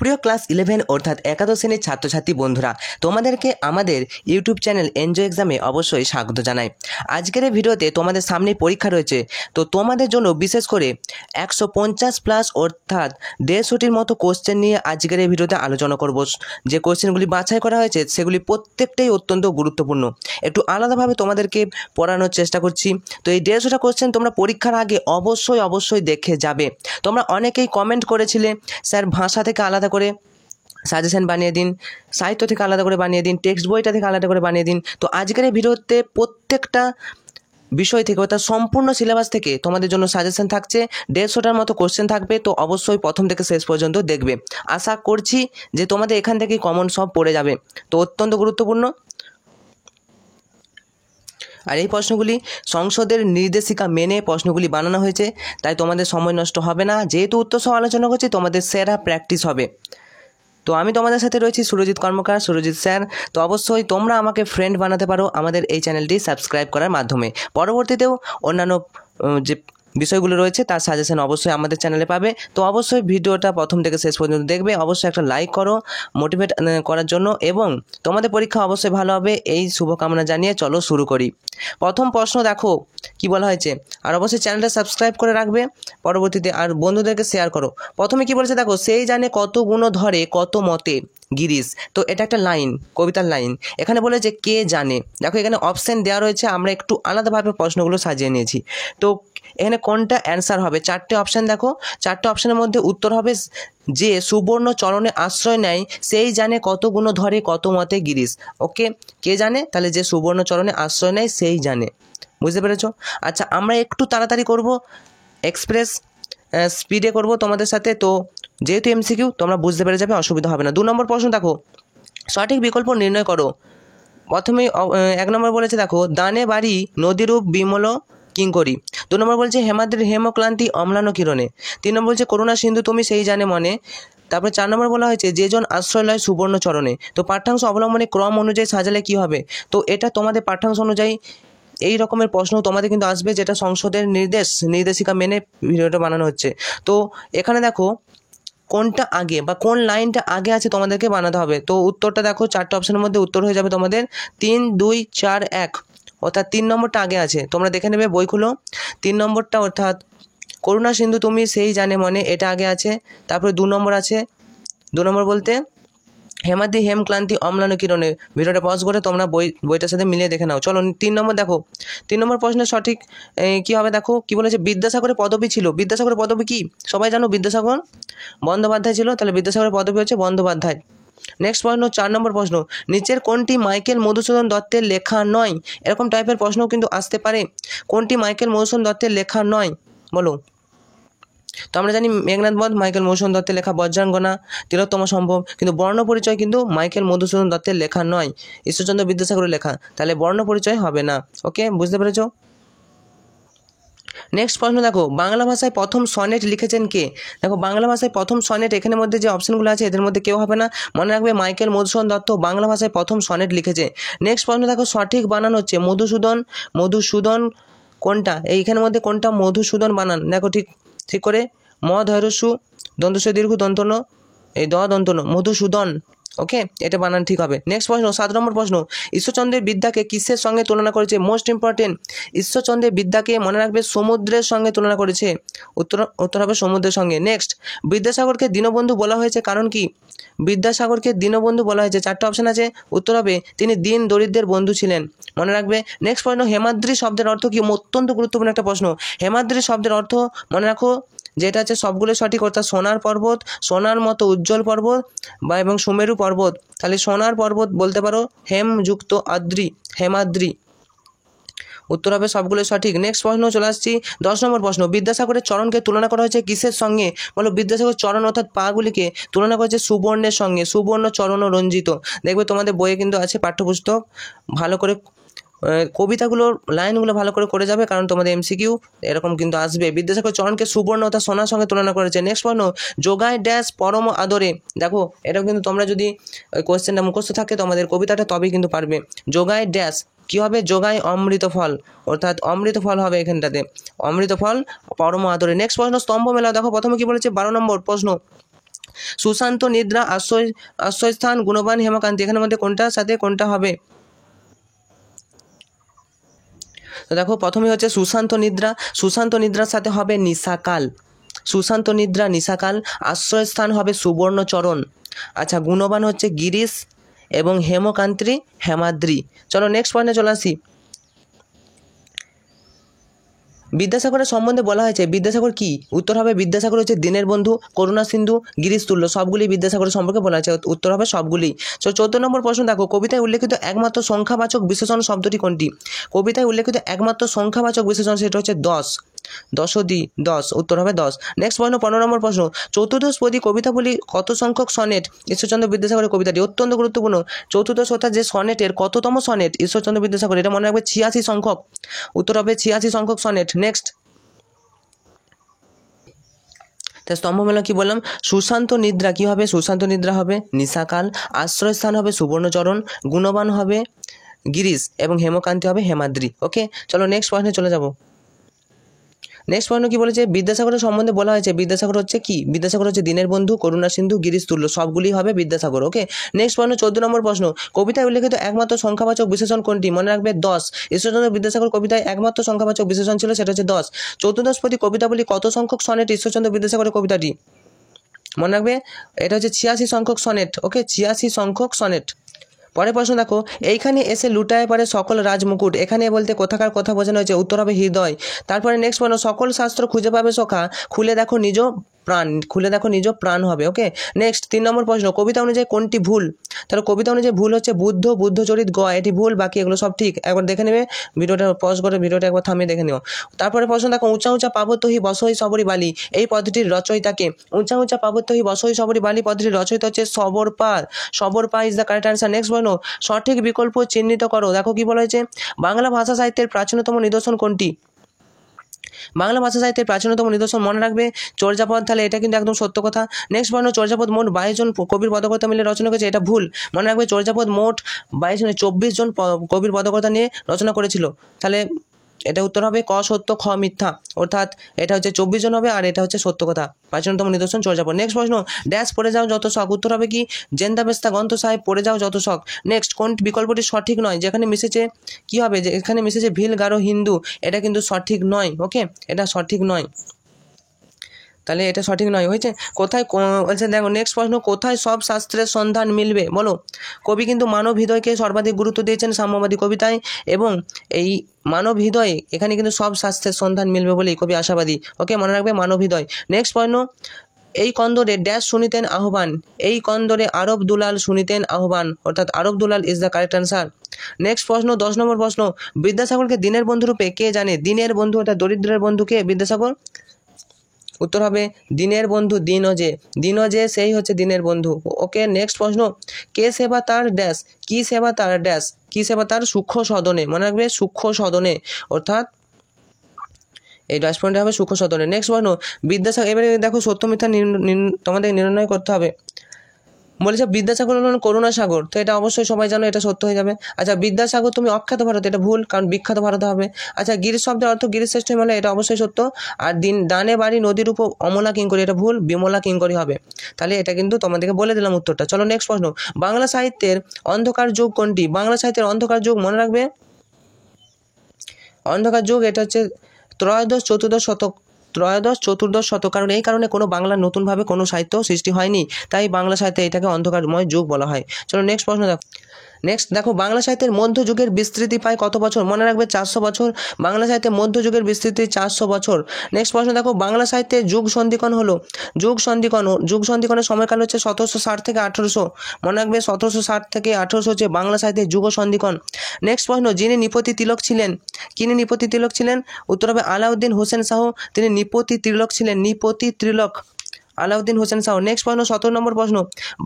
সুপ্রিয় ক্লাস 11 অর্থাৎ একাদশ শ্রেণীর ছাত্রছাত্রী বন্ধুরা, তোমাদেরকে আমাদের ইউটিউব চ্যানেল এনজয় এক্সামে অবশ্যই স্বাগত জানাই। আজকের এই ভিডিওতে তোমাদের সামনে পরীক্ষা রয়েছে, তো তোমাদের জন্য বিশেষ করে 150+ অর্থাৎ 150টির মতো কোশ্চেন নিয়ে আজকের এই ভিডিওতে আলোচনা করব। যে কোশ্চেনগুলি বাছাই করা হয়েছে সেগুলি প্রত্যেকটাই অত্যন্ত গুরুত্বপূর্ণ। একটু আলাদাভাবে তোমাদেরকে পড়ানোর চেষ্টা করছি। তো এই 150টা কোশ্চেন তোমরা পরীক্ষার আগে অবশ্যই দেখে যাবে। তোমরা অনেকেই কমেন্ট করেছিলে, স্যার ভাষা থেকে আলাদা করে সাজেশন বানিয়ে দিন, সাহিত্য থেকে আলাদা করে বানিয়ে দিন, টেক্সট বইটা থেকে আলাদা করে বানিয়ে দিন। তো আজকের এই ভিডিওতে প্রত্যেকটা বিষয় থেকে অর্থাৎ সম্পূর্ণ সিলেবাস থেকে তোমাদের জন্য সাজেশন থাকছে। 150টার মতো কোশ্চেন থাকবে, তো অবশ্যই প্রথম থেকে শেষ পর্যন্ত দেখবে। আশা করছি যে তোমাদের এখান থেকেই কমন সব পড়ে যাবে, তো অত্যন্ত গুরুত্বপূর্ণ। আর এই প্রশ্নগুলি সংসদের নির্দেশিকা মেনে প্রশ্নগুলি বানানো হয়েছে, তাই তোমাদের সময় নষ্ট হবে না। যেহেতু উত্তর সহ আলোচনা করছি, তোমাদের সেরা প্র্যাকটিস হবে। তো আমি তোমাদের সাথে রয়েছি সুরজিৎ কর্মকার, সুরজিৎ স্যার। তো অবশ্যই তোমরা আমাকে ফ্রেন্ড বানাতে পারো আমাদের এই চ্যানেলটি সাবস্ক্রাইব করার মাধ্যমে। পরবর্তীতেও অন্যান্য যে বিষয়গুলো রয়েছে তার সাজেশন অবশ্যই আমাদের চ্যানেলে পাবে। তো অবশ্যই ভিডিওটা প্রথম থেকে শেষ পর্যন্ত দেখবে। অবশ্যই একটা লাইক করো মোটিভেট করার জন্য, এবং তোমাদের পরীক্ষা অবশ্যই ভালো হবে এই শুভকামনা জানিয়ে চলো শুরু করি। প্রথম প্রশ্ন দেখো কি বলা হয়েছে, আর অবশ্যই চ্যানেলটা সাবস্ক্রাইব করে রাখবে পরবর্তীতে, আর বন্ধুদেরকে শেয়ার করো। প্রথমে কি বলেছে দেখো, সেই জানে কত গুণ ধরে কত মতে গিরিশ। তো এটা একটা লাইন, কবিতার লাইন। এখানে বলেছে কে জানে। দেখো এখানে অপশান দেওয়া রয়েছে, আমরা একটু আলাদাভাবে প্রশ্নগুলো সাজিয়ে নিয়েছি। তো এখানে কোনটা অ্যান্সার হবে, 4টে অপশান দেখো। 4টে অপশানের মধ্যে উত্তর হবে যে সুবর্ণ চরণে আশ্রয় নেয় সেই জানে কত গুণ ধরে কত মতে গিরিশ। ওকে, কে জানে, তাহলে যে সুবর্ণ চরণে আশ্রয় নেয় সেই জানে। বুঝতে পেরেছো? আচ্ছা, আমরা একটু তাড়াতাড়ি করব, এক্সপ্রেস স্পিডে করব তোমাদের সাথে। তো যেহেতু এমসিকিউ তোমরা বুঝতে পেরে যাবে, অসুবিধা হবে না। 2 নম্বর প্রশ্ন দেখো, সঠিক বিকল্প নির্ণয় করো। প্রথমেই 1 নম্বর বলেছে দেখো, দানে বাড়ি নদীরূপ বিমল কিঙ্করি। 2 নম্বর বলছে হেমাদ্রির হেমক্লান্তি অম্লান কিরণে। 3 নম্বর বলছে করুণা সিন্ধু তুমি সেই জানে মনে। তারপরে 4 নম্বর বলা হয়েছে যে জন আশ্রয় লয় সুবর্ণ চরণে। তো পাঠ্যাংশ অবলম্বনে ক্রম অনুযায়ী সাজালে কি হবে? তো এটা তোমাদের পাঠ্যাংশ অনুযায়ী এই রকমের প্রশ্ন তোমাদের কিন্তু আসবে, যেটা সংসদের নির্দেশিকা মেনে ভিডিওটা বানানো হচ্ছে। তো এখানে দেখো কোনটা আগে বা কোন লাইনটা আগে আছে তোমাদেরকে বানাতে হবে। তো উত্তরটা দেখো 4টে অপশনের মধ্যে উত্তর হয়ে যাবে তোমাদের 3, 2, 4, 1, অর্থাৎ 3 নম্বরটা আগে আছে। তোমরা দেখে নেবে, বই খুলো। 3 নম্বরটা অর্থাৎ করুণা সিন্ধু তুমি সেই জানে মনে, এটা আগে আছে। তারপরে 2 নম্বর আছে, 2 নম্বর বলতে হেমাদ্রি হেমক্লান্তি অম্লান কিরণে। ভিডিওটা পজ করে তোমরা বইটার সাথে মিলিয়ে দেখে নাও। চলো 3 নম্বর দেখো। 3 নম্বর প্রশ্নের সঠিক কী হবে দেখো, কি বলেছে, বিদ্যাসাগরের পদবী ছিল। বিদ্যাসাগরের পদবী কি সবাই জানো? বিদ্যাসাগর বন্দ্যোপাধ্যায় ছিল, তাহলে বিদ্যাসাগরের পদবী হচ্ছে বন্দ্যোপাধ্যায়। নেক্সট প্রশ্ন, 4 নম্বর প্রশ্ন, নিচের কোনটি মাইকেল মধুসূদন দত্তের লেখা নয়? এরকম টাইপের প্রশ্নও কিন্তু আসতে পারে। কোনটি মাইকেল মধুসূদন দত্তের লেখা নয় বলো? তো আমরা জানি মেঘনাদ বধ মাইকেল মধুসূদন দত্তের লেখা, বজ্রাঙ্গনা, তিলোত্তমা সম্ভব, কিন্তু বর্ণ পরিচয় কিন্তু মাইকেল মধুসূদন দত্তের লেখা নয়, ঈশ্বরচন্দ্র বিদ্যাসাগরের লেখা, তাহলে বর্ণ পরিচয় হবে না। ওকে, বুঝতে পেরেছো? নেক্সট প্রশ্ন দেখো, বাংলা ভাষায় প্রথম সনেট লিখেছেন কে? দেখো বাংলা ভাষায় প্রথম সনেট, এখানের মধ্যে যে অপশনগুলো আছে এদের মধ্যে কেউ হবে না, মনে রাখবে মাইকেল মধুসূদন দত্ত বাংলা ভাষায় প্রথম সনেট লিখেছে। নেক্সট প্রশ্ন দেখো, সঠিক বানান হচ্ছে মধুসূদন কোনটা? এইখানের মধ্যে কোনটা মধুসূদন বানান? দেখো ঠিক করে, ম ধৈর্যসু দন্তস্ব দীর্ঘ দন্তন, এই দন্তন, মধুসূদন। ওকে, এটা বানান ঠিক হবে। নেক্সট প্রশ্ন, 7 নম্বর প্রশ্ন, ঈশ্বরচন্দ্রের বিদ্যাকে কিসের সঙ্গে তুলনা করেছে? মোস্ট ইম্পর্টেন্ট, ঈশ্বরচন্দ্রের বিদ্যাকে মনে রাখবে সমুদ্রের সঙ্গে তুলনা করেছে। উত্তর হবে সমুদ্রের সঙ্গে। নেক্সট, বিদ্যাসাগরকে দীনবন্ধু বলা হয়েছে কারণ কি? বিদ্যাসাগরকে দীনবন্ধু বলা হয়েছে, 4টে অপশন আছে। উত্তর হবে তিনি দিন দরিদ্রের বন্ধু ছিলেন, মনে রাখবে। নেক্সট প্রশ্ন, হেমাদ্রি শব্দের অর্থ কি? অত্যন্ত গুরুত্বপূর্ণ একটা প্রশ্ন। হেমাদ্রি শব্দের অর্থ মনে রাখো, যেটা আছে সবগুলো সঠিক, অর্থাৎ সোনার পর্বত, সোনার মতো উজ্জ্বল পর্বত বা এবং সুমেরু পর্বত। তাহলে সোনার পর্বত বলতে পারো হেমযুক্ত আদ্রি, হেমাদ্রি। উত্তর হবে সবগুলো সঠিক। নেক্সট প্রশ্ন চলে আসছি, 10 নম্বর প্রশ্ন, বিদ্যাসাগরের চরণকে তুলনা করা হয়েছে কিসের সঙ্গে? বলো, বিদ্যাসাগরের চরণ অর্থাৎ পাগুলিকে তুলনা করা হয়েছে সুবর্ণের সঙ্গে, সুবর্ণ চরণ রঞ্জিত। দেখবে তোমাদের বইয়ে কিন্তু আছে পাঠ্যপুস্তক, ভালো করে কবিতাগুলোর লাইনগুলো ভালো করে যাবে, কারণ তোমাদের এমসিকিউ এরকম কিন্তু আসবে। বিদ্যাসাগর চরণকে সুবর্ণ অর্থাৎ সোনার সঙ্গে তুলনা করেছে। নেক্সট প্রশ্ন, যোগায় ড্যাশ পরম আদরে। দেখো এটাও কিন্তু তোমরা যদি ওই কোয়েশ্চেনটা মুখস্থ থাকে তোমাদের কবিতাটা, তবেই কিন্তু পারবে। যোগায় ড্যাশ কি হবে? যোগায় অমৃত ফল, অর্থাৎ অমৃত ফল হবে এখানটাতে, অমৃত ফল পরম আদরে। নেক্সট প্রশ্ন, স্তম্ভ মেলা। দেখো প্রথমে কি বলেছে, 12 নম্বর প্রশ্ন, সুশান্ত নিদ্রা আশ্রয়স্থান গুণবান হেমকান্তি এখানের মধ্যে কোনটার সাথে কোনটা হবে? তো দেখো প্রথমে হচ্ছে সুশান্ত নিদ্রার সাথে হবে নিশাকাল, সুশান্ত নিদ্রা নিশাকাল। আশ্রয়স্থান হবে সুবর্ণচরণ। আচ্ছা গুণবান হচ্ছে গিরিশ এবং হেমকান্তি হেমাদ্রি। চলো নেক্সট পয়েন্টে চলে আসি। বিদ্যাসাগরের সম্বন্ধে বলা হয়েছে, বিদ্যাসাগর কি? উত্তর হবে বিদ্যাসাগর হচ্ছে দীনের বন্ধু, করুণা সিন্ধু, গিরিশ তুল্য, সবগুলি বিদ্যাসাগরের সম্পর্কে বলা হয়েছে। উত্তর হবে সবগুলি। 14 নম্বর প্রশ্ন দেখো, কবিতায় উল্লেখিত একমাত্র সংখ্যাবাচক বিশেষণ শব্দটি কোনটি? কবিতায় উল্লেখিত একমাত্র সংখ্যাবাচক বিশেষণ সেটা হচ্ছে 10, 10 উত্তর হবে 10। নেক্সট প্রশ্ন 15 নম্বর প্রশ্ন, চতুর্দশপদী কবিতাগুলি কত সংখ্যক সনেট? ঈশ্বরচন্দ্র বিদ্যাসাগরের কবিতাটি অত্যন্ত গুরুত্বপূর্ণ। চতুর্দশ অর্থাৎ যে সনেটের কততম সনেট ঈশ্বরচন্দ্র বিদ্যাসাগর, এটা মনে রাখবে 86 সংখ্যক। উত্তর হবে 86 সংখ্যক সনেট। নেক্সট স্তম্ভমেলা কি বললাম? সুশান্ত নিদ্রা কি হবে? সুশান্ত নিদ্রা হবে নিশাকাল। আশ্রয়স্থান হবে সুবর্ণচরণ, গুণবান হবে গিরিশ এবং হেমকান্তি হবে হেমাদ্রি। ওকে চলো নেক্সট প্রশ্নে চলে যাব। নেক্সট প্রশ্ন কি বলেছে? বিদ্যাসাগরের সম্বন্ধে বলা হয়েছে, বিদ্যাসাগর হচ্ছে কি? বিদ্যাসাগর হচ্ছে দীনের বন্ধু, করুণা সিন্ধু, গিরিশ তুল্য, সবগুলি হবে বিদ্যাসাগর। ওকে নেক্সট প্রশ্ন 14 নম্বর প্রশ্ন, কবিতায় উল্লেখিত একমাত্র সংখ্যাবাচক বিশেষণ কোনটি? মনে রাখবে 10। ঈশ্বরচন্দ্র বিদ্যাসাগর কবিতায় একমাত্র সংখ্যাবাচক বিশেষণ ছিল, সেটা হচ্ছে 10। চতুর্দশপদী কবিতাবলী কত সংখ্যক সনেট ঈশ্বরচন্দ্র বিদ্যাসাগরের কবিতাটি? মনে রাখবে এটা হচ্ছে 86 সংখ্যক সনেট। ওকে 86 সংখ্যক সনেট। পরের প্রশ্ন দেখো, এইখানে এসে লুটায় পারে সকল রাজমুকুট, এখানে বলতে কোথাকার কথা বোঝানো হয়েছে? উত্তর হবে হৃদয়। তারপরে নেক্সট প্রশ্ন, সকল শাস্ত্র খুঁজে পাবে সখা, খুলে দেখো নিজ প্রাণ, খুলে দেখো নিজ প্রাণ হবে। ওকে নেক্সট 3 নম্বর প্রশ্ন, কবিতা অনুযায়ী কোনটি ভুল? তাহলে কবিতা অনুযায়ী ভুল হচ্ছে বুদ্ধচরিত গ, এটি ভুল, বাকি এগুলো সব ঠিক। একবার দেখে নেবে, ভিডিওটা পজ করে ভিডিওটা একবার থামিয়ে দেখে নিও। তারপরে প্রশ্ন দেখো, উঁচা উঁচা পাবত্যহি বসহি সবরি বালি, এই পদ্ধতির রচয়িতাকে? উঁচা উঁচা পাবত্যহি বসহি সবরি বালি পদ্ধতির রচয়িতা হচ্ছে সবরপা is the correct answer. Next প্রশ্ন, সঠিক বিকল্প চিহ্নিত করো। দেখো কি বলা হয়েছে, বাংলা ভাষা সাহিত্যের প্রাচীনতম নিদর্শন কোনটি? বাংলা ভাষা সাহিত্যের প্রাচীনতম নিদর্শন মনে রাখবে চর্যাপদ। তাহলে এটা কিন্তু একদম সত্য কথা। নেক্সট প্রশ্ন, চর্যাপদ মোট 22 জন কবির পদকর্তা মিলে রচনা করেছে, এটা ভুল। মনে রাখবে চর্যাপদ মোট 24 জন কবির পদকর্তা নিয়ে রচনা করেছিল। তাহলে এটা উত্তর হবে ক সত্য খ মিথ্যা, অর্থাৎ এটা হচ্ছে 24 জন হবে আর এটা হচ্ছে সত্য কথা। প্রাচীনতম নিদর্শন চর্যাপদ। নেক্সট প্রশ্ন, ড্যাশ পড়ে যাও যত শখ, উত্তর হবে কি জেন্দাবেস্তা গ্রন্থ সাহেব পড়ে যাও যত শখ। নেক্সট কোন বিকল্পটি সঠিক নয়? যেখানে মিশেছে কি হবে, যে এখানে মিশেছে ভিল গারো হিন্দু, এটা কিন্তু সঠিক নয়। ওকে এটা সঠিক নয়, তাহলে এটা সঠিক নয় হয়েছে। কোথায় বলছে দেখো নেক্সট প্রশ্ন, কোথায় সব শাস্ত্রের সন্ধান মিলবে বলো? কবি কিন্তু মানব হৃদয়কে সর্বাধিক গুরুত্ব দিয়েছেন সাম্যবাদী কবিতায়, এবং এই মানব হৃদয়ে এখানে কিন্তু সব শাস্ত্রের সন্ধান মিলবে বলেই কবি আশাবাদী। ওকে মনে রাখবে মানব হৃদয়। নেক্সট প্রশ্ন, এই কন্দরে ড্যাশ শুনিতেন আহ্বান, এই কন্দরে আরব দুলাল শুনিতেন আহ্বান, অর্থাৎ আরব Dulal is the correct answer. Next প্রশ্ন 10 নম্বর প্রশ্ন, বিদ্যাসাগরকে দিনের বন্ধু রূপে কে জানে? দিনের বন্ধু অর্থাৎ দরিদ্রের বন্ধুকে বিদ্যাসাগর। উত্তর হবে দিনের বন্ধু দিনজে সেই হচ্ছে দিনের বন্ধু। ওকে নেক্সট প্রশ্ন, কে সেবা তার ড্যাশ, কি সেবা তার ড্যাশ, কি সেবা তার সূক্ষ্ম সদনে, মনে রাখবে সূক্ষ্ম সদনে, অর্থাৎ এই ড্যাশ পয়েন্টে হবে সূক্ষ্ম সদনে। নেক্সট প্রশ্ন, বিদ্যাসাগর, এবারে দেখো সত্য মিথ্যা তোমাদের নির্ণয় করতে হবে। বলেছে বিদ্যাসাগর হলেন করুণা সাগর, তো এটা অবশ্যই সবাই জানো, এটা সত্য হয়ে যাবে। আচ্ছা বিদ্যাসাগর তুমি অখ্যাত ভারত, এটা ভুল, কারণ বিখ্যাত ভারত হবে। আচ্ছা গিরিশ শব্দের অর্থ গিরিশ শ্রেষ্ঠ হিমালয়, এটা অবশ্যই সত্য। আর ডানে বাড়ি নদীর উপর অমলা কিঙ্করি, এটা ভুল, বিমলা কিঙ্করি হবে। তাহলে এটা কিন্তু তোমাদেরকে বলে দিলাম উত্তরটা। চলো নেক্সট প্রশ্ন, বাংলা সাহিত্যের অন্ধকার যুগ কোনটি? বাংলা সাহিত্যের অন্ধকার যুগ মনে রাখবে অন্ধকার যুগ এটা হচ্ছে ত্রয়োদশ চতুর্দশ শতক, কারণ এই কারণে কোনো বাংলা নতুনভাবে কোনো সাহিত্য সৃষ্টি হয়নি, তাই বাংলা সাহিত্যে এটাকে অন্ধকারময় যুগ বলা হয়। চলো নেক্সট প্রশ্ন দেখো। নেক্সট দেখো, বাংলা সাহিত্যের মধ্যযুগের বিস্তৃতি প্রায় কত বছর? মনে রাখবে 400 বছর। বাংলা সাহিত্যের মধ্যযুগের বিস্তৃতি 400 বছর। নেক্সট প্রশ্ন দেখো, বাংলা সাহিত্যে যুগ সন্ধিকরণ হলো, যুগ সন্ধিকরণের সময়কাল হচ্ছে 1760 থেকে 1800। মনে রাখবে 1760 থেকে 1800 হচ্ছে বাংলা সাহিত্যের যুগ সন্ধিকরণ। নেক্সট প্রশ্ন, যিনি নৃপতি তিলক ছিলেন? উত্তর হবে আলাউদ্দিন হোসেন শাহ, তিনি নৃপতি তিলক ছিলেন, আলাউদ্দিন হোসেন শাহ। নেক্সট প্রশ্ন 17 নম্বর প্রশ্ন,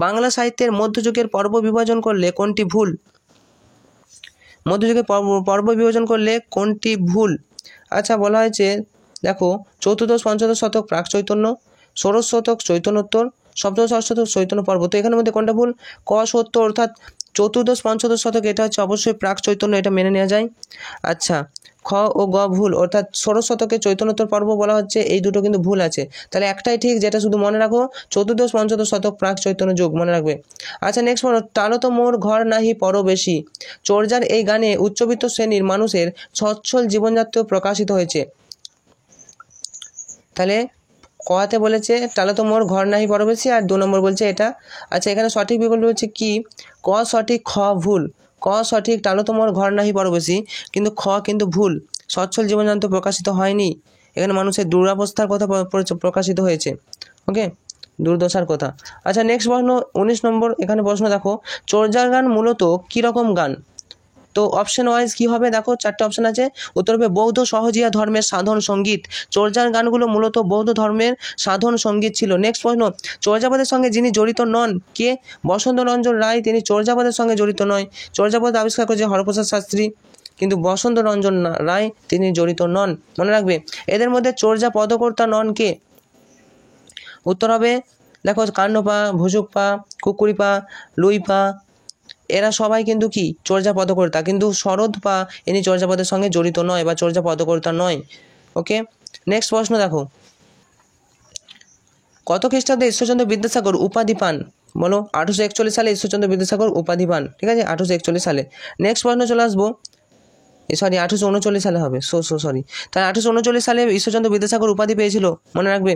বাংলা সাহিত্যের মধ্যযুগের পর্ব বিভাজন করলে কোনটি ভুল? মধ্যযুগের পর্ব বিভাজন করলে কোনটি ভুল? আচ্ছা বলা হয়েছে দেখো চতুর্দশ পঞ্চদশ শতক প্রাক চৈতন্য, ষোড়শ শতক চৈতন্যোত্তর, সপ্তদশ অষ্টাদশ চৈতন্য পর্ব। তো এখানের মধ্যে কোনটা ভুল? ক সত্য, অর্থাৎ চতুর্দশ পঞ্চদশ শতক, এটা হচ্ছে অবশ্যই প্রাক চৈতন্য, এটা মেনে নেওয়া যায়। আচ্ছা, খ ও গ ভুল, অর্থাৎ ষোড়শ শতকে চৈতন্যোত্তর পর্ব বলা হচ্ছে, এই দুটো কিন্তু ভুল আছে। তাহলে একটাই ঠিক, যেটা শুধু মনে রাখো, চতুর্দশ পঞ্চদশ শতক প্রাক চৈতন্য যুগ, মনে রাখবে। আচ্ছা নেক্সট বলো, টালো তো মোর ঘর নাহি পরবেশী। চর্যার এই গানে উচ্চবিত্ত শ্রেণীর মানুষের সচ্ছল জীবনযাত্রা প্রকাশিত হয়েছে। তাহলে কতে বলেছে টালো তো মোর ঘর নাহি পরবেশী, আর 2 নম্বর বলছে এটা। আচ্ছা এখানে সঠিক বিকল্প হচ্ছে কি? ক সঠিক, খ ভুল। ক সঠিক, টালো তো মোর ঘর নাহি পরবেশী, কিন্তু খ কিন্তু ভুল। সচ্ছল জীবনযাত্রা প্রকাশিত হয়নি, এখানে মানুষের দুরবস্থার কথা প্রকাশিত হয়েছে। ওকে, দুর্দশার কথা। আচ্ছা নেক্সট প্রশ্ন 19 নম্বর, এখানে প্রশ্ন দেখো, চর্যার গান মূলত কীরকম গান? তো অপশন ওয়াইজ কি হবে দেখো, 4টে অপশন আছে। উত্তর হবে বৌদ্ধ সহজিয়া ধর্মের সাধন সঙ্গীত। চর্যার গানগুলো মূলত বৌদ্ধ ধর্মের সাধন সঙ্গীত ছিল। নেক্সট প্রশ্ন, চর্যাপদের সঙ্গে যিনি জড়িত নন কে? বসন্ত রঞ্জন রায়, তিনি চর্যাপদের সঙ্গে জড়িত নয়। চর্যাপদ আবিষ্কার করেছে হরপ্রসাদ শাস্ত্রী, কিন্তু বসন্ত রঞ্জন রায় তিনি জড়িত নন, মনে রাখবে। এদের মধ্যে চর্যা পদকর্তা নন কে? উত্তর হবে দেখো, কান্নপা, ভুসুকপা, কুকুরিপা, লুইপা, এরা সবাই কিন্তু কি চর্যা পদকর্তা, কিন্তু শরৎপা ইনি চর্যাপদের সঙ্গে জড়িত নয় বা চর্যা পদকর্তা নয়। ওকে, নেক্সট প্রশ্ন দেখো, কত খ্রিস্টাব্দে ঈশ্বরচন্দ্র বিদ্যাসাগর উপাধি পান? বলো। 1841 সালে ঈশ্বরচন্দ্র বিদ্যাসাগর উপাধি পান, ঠিক আছে, 1841 সালে। নেক্সট প্রশ্ন চলে আসবো, সরি 1839 সালে হবে, সরি। তাহলে 1839 সালে ঈশ্বরচন্দ্র বিদ্যাসাগর উপাধি পেয়েছিল, মনে রাখবে।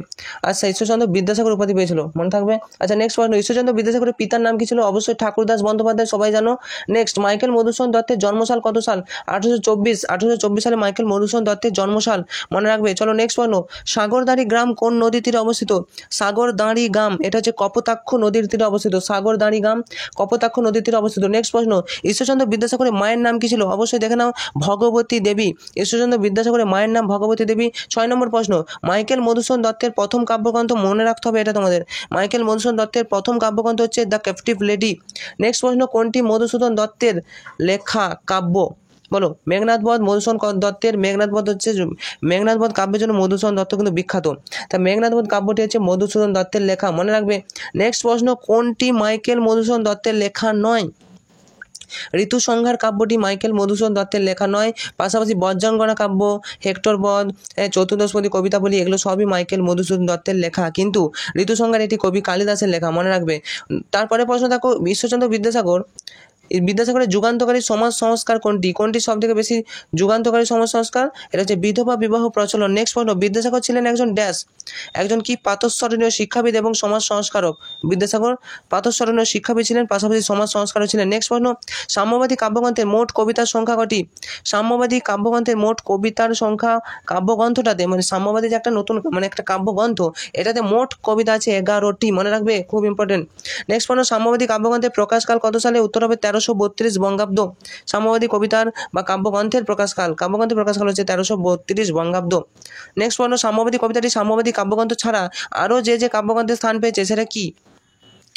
আচ্ছা, ঈশ্বরচন্দ্র বিদ্যাসাগর উপাধি পেয়েছিল, মনে থাকবে। আচ্ছা নেক্সট প্রশ্ন, ঈশ্বরচন্দ্র বিদ্যাসাগরের পিতার নাম কি ছিল? অবশ্যই ঠাকুরদাস বন্দ্যোপাধ্যায়, সবাই জানো। নেক্সট, মাইকেল মধুসূদন দত্তের জন্মসাল কত সাল? 1824 সালে মাইকেল মধুসূদন দত্তের জন্মসাল, মনে রাখবে। চলো নেক্সট প্রশ্ন, সাগরদাঁড়ি গ্রাম কোন নদীর তীরে অবস্থিত? সাগরদাঁড়ি গ্রাম, এটা হচ্ছে কপোতাক্ষ নদীর তীরে অবস্থিত। সাগরদাঁড়ি গ্রাম কপোতাক্ষ নদীর তীরে অবস্থিত। নেক্সট প্রশ্ন, ঈশ্বরচন্দ্র বিদ্যাসাগরের মায়ের নাম কি ছিল? অবশ্যই দেখে নাও, ভগবতী দেবী। ঈশ্বরচন্দ্র বিদ্যাসাগরের মায়ের নাম ভগবতী দেবী। 6 নম্বর প্রশ্ন, মাইকেল মধুসূদন দত্তের প্রথম কাব্যগ্রন্থ, মনে রাখতে হবে এটা তোমাদের। মাইকেল মধুসূদন দত্তের প্রথম কাব্যগ্রন্থ হচ্ছে দ্য ক্যাপটিভ লেডি। নেক্সট প্রশ্ন, কোনটি মধুসূদন দত্তের লেখা কাব্য? বলো। মেঘনাদ বধ মধুসূদন দত্তের, মেঘনাদ বধ হচ্ছে, মেঘনাদ বধ কাব্যের জন্য মধুসূদন দত্ত কিন্তু বিখ্যাত। তা মেঘনাদ বধ কাব্যটি হচ্ছে মধুসূদন দত্তের লেখা, মনে রাখবে। নেক্সট প্রশ্ন, কোনটি মাইকেল মধুসূদন দত্তের লেখা নয়? ঋতু সংহার কাব্যটি মাইকেল মধুসূদন দত্তের লেখা নয়। পাশাপাশি বজ্রাঙ্গনা কাব্য, হেক্টর বধ, চতুর্দশপদী কবিতাবলী, এগুলো সবই মাইকেল মধুসূদন দত্তের লেখা, কিন্তু ঋতু সংহার এটি কবি কালিদাসের লেখা, মনে রাখবে। তারপরে প্রশ্ন দেখো, ঈশ্বরচন্দ্র বিদ্যাসাগরের যুগান্তকারী সমাজ সংস্কার কোনটি? কোনটি সব থেকে বেশি যুগান্তকারী সমাজ সংস্কার? এটা হচ্ছে বিধবা বিবাহ প্রচলন। নেক্সট প্রশ্ন, বিদ্যাসাগর ছিলেন একজন ড্যাশ, একজন কি প্রাতঃস্মরণীয় শিক্ষাবিদ এবং সমাজ সংস্কারক। বিদ্যাসাগর প্রাতঃস্মরণীয় শিক্ষাবিদ ছিলেন, পাশাপাশি সমাজ সংস্কারক ছিলেন। নেক্সট প্রশ্ন, সাম্যবাদী কাব্যগ্রন্থের মোট কবিতার সংখ্যা কটি? সাম্যবাদী কাব্যগ্রন্থের মোট কবিতার সংখ্যা, কাব্যগ্রন্থটাতে মানে সাম্যবাদী যে একটা নতুন মানে একটা কাব্যগ্রন্থ, এটাতে মোট কবিতা আছে 11টি, মনে রাখবে, খুব ইম্পর্টেন্ট। নেক্সট প্রশ্ন, সাম্যবাদী কাব্যগ্রন্থের প্রকাশকাল কত সালে? উত্তর হবে 1332 বঙ্গাব্দ। সাম্যবাদী কবিতার বা কাব্যগ্রন্থের প্রকাশকাল, কাব্যগ্রন্থের প্রকাশকাল হচ্ছে 1332 বঙ্গাব্দ। নেক্সট প্রশ্ন, সাম্যবাদী কবিতাটি সাম্যবাদী কাব্যগ্রন্থ ছাড়া আরও যে কাব্যগ্রন্থের স্থান পেয়েছে সেটা কি?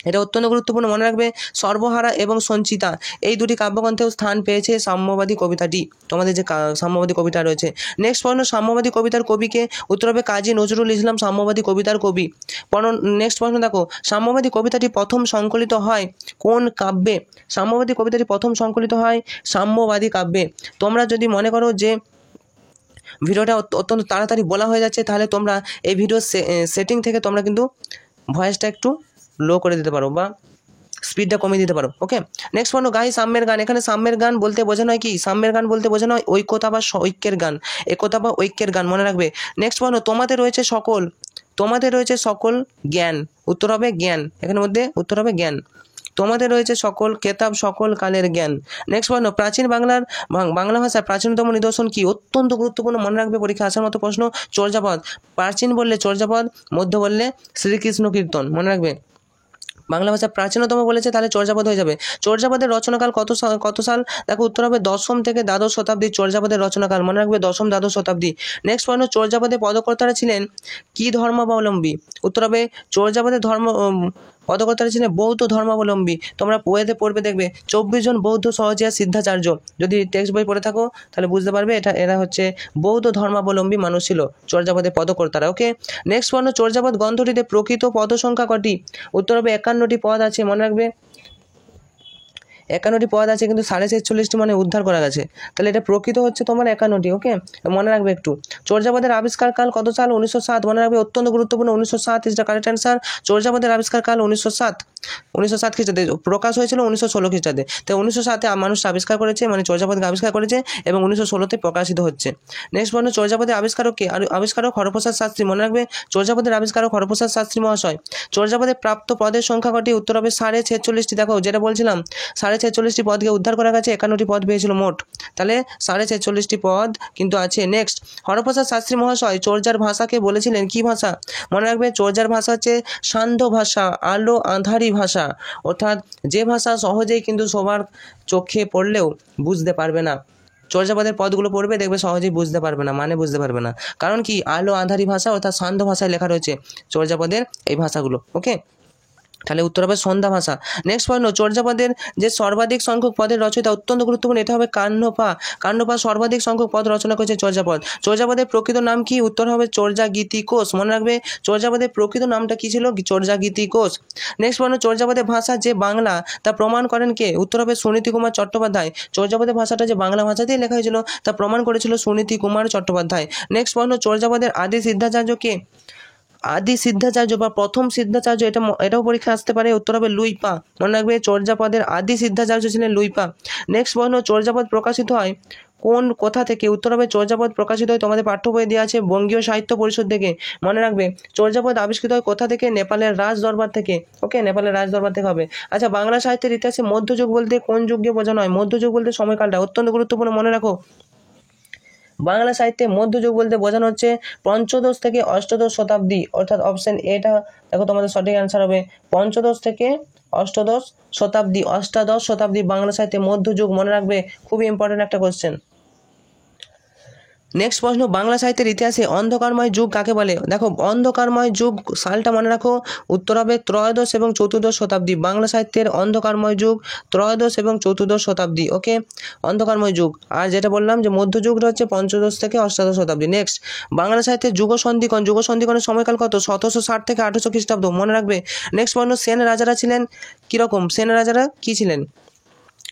এটা অত্যন্ত গুরুত্বপূর্ণ, মনে রাখবে। সর্বহারা এবং সঞ্চিতা, এই দুটি কাব্যগ্রন্থেও স্থান পেয়েছে সাম্যবাদী কবিতাটি, তোমাদের যে সাম্যবাদী কবিতা রয়েছে। নেক্সট প্রশ্ন, সাম্যবাদী কবিতার কবিকে? উত্তর হবে কাজী নজরুল ইসলাম, সাম্যবাদী কবিতার কবি। নেক্সট প্রশ্ন দেখো, সাম্যবাদী কবিতাটি প্রথম সংকলিত হয় কোন কাব্যে? সাম্যবাদী কবিতাটি প্রথম সংকলিত হয় সাম্যবাদী কাব্যে। তোমরা যদি মনে করো যে ভিডিওটা অত্যন্ত তাড়াতাড়ি বলা হয়ে যাচ্ছে, তাহলে তোমরা এই ভিডিও সেটিং থেকে তোমরা কিন্তু ভয়েসটা একটু লো করে দিতে পারো বা স্পিডটা কমিয়ে দিতে পারো। ওকে, নেক্সট প্রশ্ন, গাই সাম্যের গান। এখানে সাম্যের গান বলতে বোঝানো হয় কি? সাম্যের গান বলতে বোঝানো হয় ঐক্যতা বা ঐক্যের গান, একতা বা ঐক্যের গান, মনে রাখবে। নেক্সট প্রশ্ন, তোমাদের রয়েছে সকল জ্ঞান। উত্তর হবে জ্ঞান, এখানের মধ্যে উত্তর হবে জ্ঞান। তোমাদের রয়েছে সকল কেতাব, সকল কালের জ্ঞান। নেক্সট প্রশ্ন, প্রাচীন বাংলা ভাষার প্রাচীনতম নিদর্শন কি? অত্যন্ত গুরুত্বপূর্ণ, মনে রাখবে, পরীক্ষা আসার মতো প্রশ্ন। চর্যাপদ। প্রাচীন বললে চর্যাপদ, মধ্য বললে শ্রীকৃষ্ণ কীর্তন, মনে রাখবে। বাংলা ভাষা প্রাচীনতম বলেছে, তাহলে চর্যাপদ হয়ে যাবে। চর্যাপদের রচনাকাল কত সাল? দেখো, উত্তর হবে 10ম থেকে দ্বাদশ শতাব্দী চর্যাপদের রচনাকাল, মনে রাখবে, 10ম দ্বাদশ শতাব্দী। নেক্সট প্রশ্ন, চর্যাপদের পদকর্তারা ছিলেন কি ধর্মাবলম্বী? উত্তর হবে চর্যাপদের পদকর্তারা ছিলেন বৌদ্ধ ধর্মাবলম্বী। তোমরা বইতে পড়বে দেখবে 24 জন বৌদ্ধ সহজিয়া সিদ্ধাচার্য, যদি টেক্সট বই পড়ে থাকো তাহলে বুঝতে পারবে এরা হচ্ছে বৌদ্ধ ধর্মাবলম্বী মানুষ ছিল চর্যাপদের পদকর্তারা। ওকে, নেক্সট প্রশ্ন, চর্যাপদ গ্রন্থটিতে প্রকৃত পদ সংখ্যা কটি? উত্তর হবে 51টি পদ আছে, মনে রাখবে 51টি পদ আছে, কিন্তু 46.5টি মানে উদ্ধার করা গেছে, তাহলে এটা প্রকৃত হচ্ছে তোমার 51টি। ওকে, মনে রাখবে একটু। চর্যাপদের আবিষ্কার কাল কত সাল? 1907, মনে রাখবে অত্যন্ত গুরুত্বপূর্ণ, 1907 ইজ দ্য কারেক্ট অ্যান্সার। চর্যাপদের আবিষ্কার কাল 1907 খ্রিস্টাব্দে, প্রকাশ হয়েছিল 1916 খ্রিস্টাব্দে। তাই 1907-এ মানুষ আবিষ্কার করেছে, মানে চর্যাপদকে আবিষ্কার করেছে, এবং 1916-তে প্রকাশিত হচ্ছে। নেক্সট প্রশ্ন, চর্যাপদের আবিষ্কারক কে? আবিষ্কারক হরপ্রসাদ শাস্ত্রী, মনে রাখবে চর্যাপদের আবিষ্কারক হরপ্রসাদ শাস্ত্রী মহাশয়। চর্যাপদে প্রাপ্ত পদের সংখ্যা কটি? উত্তর হবে 46.5টি। দেখো যেটা বলছিলাম 46.5টি পদকে উদ্ধার করা গেছে, 51টি পদ পেয়েছিল মোট, তাহলে 46.5টি পদ কিন্তু আছে। নেক্সট, হরপ্রসাদ শাস্ত্রী মহাশয় চর্যার ভাষাকে বলেছিলেন কি ভাষা? মনে রাখবে চর্যার ভাষা হচ্ছে সান্ধ্য ভাষা, আলো আঁধারি ভাষা, অর্থাৎ যে ভাষা সহজেই কিন্তু সবার চোখে পড়লেও বুঝতে পারবে না। চর্যাপদের পদগুলো পড়বে দেখবে সহজেই বুঝতে পারবে না, মানে বুঝতে পারবে না, কারণ কি আলো আঁধারি ভাষা অর্থাৎ সান্ধ্য ভাষায় লেখা রয়েছে চর্যাপদের এই ভাষাগুলো। ওকে, তাহলে উত্তর হবে সন্ধ্যা ভাষা। নেক্সট প্রশ্ন, চর্যাপদের যে সর্বাধিক সংখ্যক পদের রচয়িতা, অত্যন্ত গুরুত্বপূর্ণ, এটা হবে কান্নপা সর্বাধিক সংখ্যক পদ রচনা করেছে চর্যাপদ। চর্যাপদের প্রকৃত নাম কি? উত্তর হবে চর্যাগীতিকোষ, মনে রাখবে চর্যাপদের প্রকৃত নামটা কি ছিল? চর্যাগীতিকোষ। নেক্সট প্রশ্ন, চর্যাপদের ভাষা যে বাংলা তা প্রমাণ করেন কে? উত্তর হবে সুনীতি কুমার চট্টোপাধ্যায়। চর্যাপদের ভাষাটা যে বাংলা ভাষাতেই লেখা হয়েছিল তা প্রমাণ করেছিল সুনীতি কুমার চট্টোপাধ্যায়। নেক্সট প্রশ্ন, চর্যাপদের আদি সিদ্ধাচার্য কে? আদি সিদ্ধাচার্য বা প্রথম সিদ্ধাচার্য, এটাও পরীক্ষা আসতে পারে, উত্তর হবে লুইপা, মনে রাখবে চর্যাপদের আদি সিদ্ধাচার্য ছিলেন লুইপা। নেক্সট প্রশ্ন, চর্যাপদ প্রকাশিত হয় কোথা থেকে? উত্তর হবে চর্যাপদ প্রকাশিত হয়, তোমাদের পাঠ্য বইয়ে দেওয়া আছে, বঙ্গীয় সাহিত্য পরিষদ থেকে। মনে রাখবে চর্যাপদ আবিষ্কৃত হয় কোথা থেকে? নেপালের রাজ দরবার থেকে। ওকে, নেপালের রাজ দরবার থেকে হবে। আচ্ছা, বাংলা সাহিত্যের ইতিহাসে মধ্যযুগ বলতে কোন যুগকে বোঝানো হয়? মধ্যযুগ বলতে সময়কালটা অত্যন্ত গুরুত্বপূর্ণ, মনে রাখো বাংলা সাহিত্যে মধ্যযুগ বলতে বোঝানো হচ্ছে পঞ্চদশ থেকে অষ্টাদশ শতাব্দী, অর্থাৎ অপশন এটা দেখো তোমাদের সঠিক অ্যান্সার হবে পঞ্চদশ থেকে অষ্টাদশ শতাব্দী বাংলা সাহিত্যে মধ্যযুগ, মনে রাখবে খুবই ইম্পর্টেন্ট একটা কোশ্চেন। নেক্সট প্রশ্ন, বাংলা সাহিত্যের ইতিহাসে অন্ধকারময় যুগ কাকে বলে? দেখো অন্ধকারময় যুগ সালটা মনে রাখো, উত্তর হবে ত্রয়োদশ এবং চতুর্দশ শতাব্দী। বাংলা সাহিত্যের অন্ধকারময় যুগ ত্রয়োদশ এবং চতুর্দশ শতাব্দী। ওকে, অন্ধকারময় যুগ। আর যেটা বললাম যে মধ্যযুগটা হচ্ছে পঞ্চদশ থেকে অষ্টাদশ শতাব্দী। নেক্সট, বাংলা সাহিত্যের যুগসন্ধিকরণের সময়কাল কত? 1760 থেকে 1800 খ্রিস্টাব্দ, মনে রাখবে। নেক্সট প্রশ্ন, সেন রাজারা ছিলেন কীরকম? সেন রাজারা কী ছিলেন?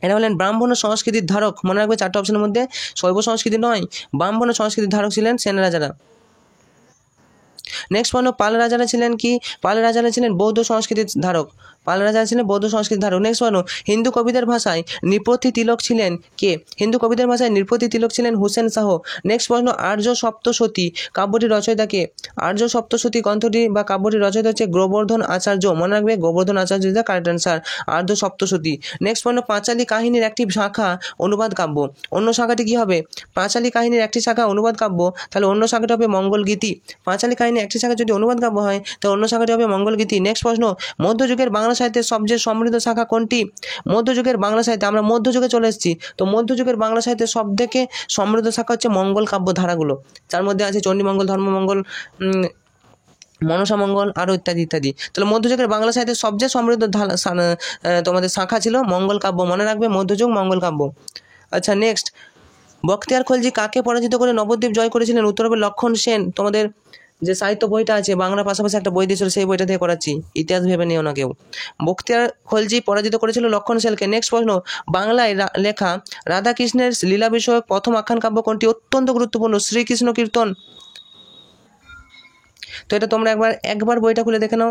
এরা হলেন ব্রাহ্মণ সংস্কৃতির ধারক, মনে রাখবে চারটে অপশনের মধ্যে শৈব সংস্কৃতি নয়, ব্রাহ্মণ সংস্কৃতির ধারক ছিলেন সেন রাজারা। নেক্সট প্রশ্ন, পাল রাজারা ছিলেন কি? পাল রাজারা ছিলেন বৌদ্ধ সংস্কৃতির ধারক। নেক্সট প্রশ্ন, হিন্দু কবিদের ভাষায় নৃপতি তিলক ছিলেন কে? হিন্দু কবিদের ভাষায় নৃপতি তিলক ছিলেন হুসেন শাহ। নেক্সট প্রশ্ন, আর্য সপ্তশতী কাব্যটি রচয়িতা কে? আর্য সপ্তশতী গ্রন্থটি বা কাব্যটি রচয়িতা হচ্ছে গোবর্ধন আচার্য, মনে রাখবে Govardhan Acharya is the correct answer, Arya Saptashati. Next প্রশ্ন, পাঁচালী কাহিনীর একটি শাখা অনুবাদ কাব্য, অন্য শাখাটি কি হবে? পাঁচালী কাহিনীর একটি শাখা অনুবাদ কাব্য, তাহলে অন্য শাখাটি হবে মঙ্গলগীতি। পাঁচালী কাহিনীর একটি শাখা যদি অনুবাদ কাব্য হয় তাহলে অন্য শাখাটি হবে মঙ্গলগীতি। নেক্সট প্রশ্ন, মধ্যযুগের বাংলা সাহিত্যের সবচেয়ে সমৃদ্ধ শাখা কোনটি? মধ্যযুগের বাংলা সাহিত্যে আমরা মধ্যযুগে চলে এসেছি, তো মধ্যযুগের বাংলা সাহিত্যের সবথেকে সমৃদ্ধ শাখা হচ্ছে মঙ্গল কাব্য ধারাগুলো, যার মধ্যে আছে চণ্ডীমঙ্গল, ধর্মমঙ্গল, মনসামঙ্গল আরও ইত্যাদি ইত্যাদি। তাহলে মধ্যযুগের বাংলা সাহিত্যের সবচেয়ে সমৃদ্ধ তোমাদের শাখা ছিল মঙ্গল কাব্য, মনে রাখবে মধ্যযুগ মঙ্গল কাব্য। আচ্ছা, নেক্সট, বখতিয়ার খলজি কাকে পরাজিত করে নবদ্বীপ জয় করেছিলেন? উত্তর হবে লক্ষণ সেন। তোমাদের যে সাহিত্য বইটা আছে বাংলা পাশাপাশি একটা বই দিয়েছিল, সেই বইটা থেকে করাচ্ছি, ইতিহাস ভেবে নিও না কেউ। বখতিয়ার খলজি পরাজিত করেছিল লক্ষণ সেনকে। নেক্সট প্রশ্ন, বাংলায় লেখা রাধাকৃষ্ণের লীলা বিষয়ক প্রথম আখ্যান কাব্য কোনটি? অত্যন্ত গুরুত্বপূর্ণ, শ্রীকৃষ্ণ কীর্তন। তো এটা তোমরা একবার বইটা খুলে দেখে নাও,